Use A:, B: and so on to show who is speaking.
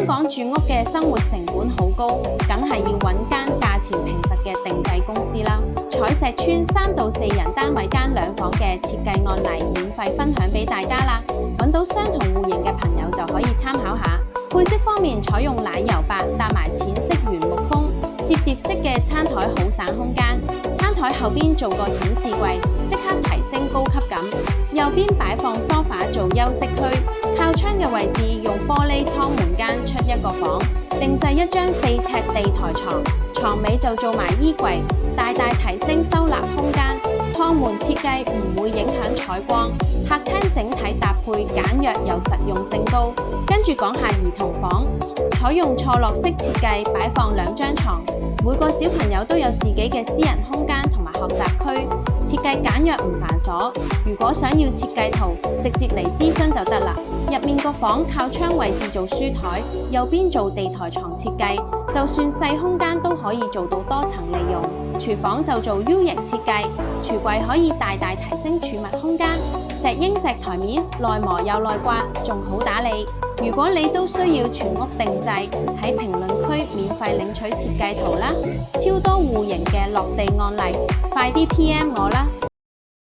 A: 香港住屋嘅生活成本好高，梗係要揾間價錢平實嘅定製公司啦。彩石邨3到4人單位間2房嘅設計案例免費分享俾大家啦，揾到相同戶型嘅朋友就可以參考下。配飾方面採用奶油白搭埋淺色原木風，摺疊式嘅餐台好省空間，餐台後邊做個展示櫃，即刻提升高級感。右邊擺放梳化做休息區，靠窗嘅位置用玻璃趟門間出一個房，定製一張4尺地台床，床尾就做埋衣櫃，大大提升收納空間。趟門設計唔會影響採光，客廳整體搭配簡約又實用性高。跟住講下兒童房，採用錯落式設計，擺放2張床，每個小朋友都有自己嘅私人空間同埋學習區，設計簡約唔繁瑣。如果想要設計圖，直接嚟諮詢就得啦。入面個房靠窗位置做書台，右邊做地台床設計，就算細空間都可以做到多層利用。廚房就做 U 型設計，櫥櫃可以大大提升儲物空間，石英石台面內磨又內刮，仲好打理。如果你都需要全屋定製，喺評論區免費領取設計圖啦，超多戶型嘅落地案例，快啲 PM 我啦！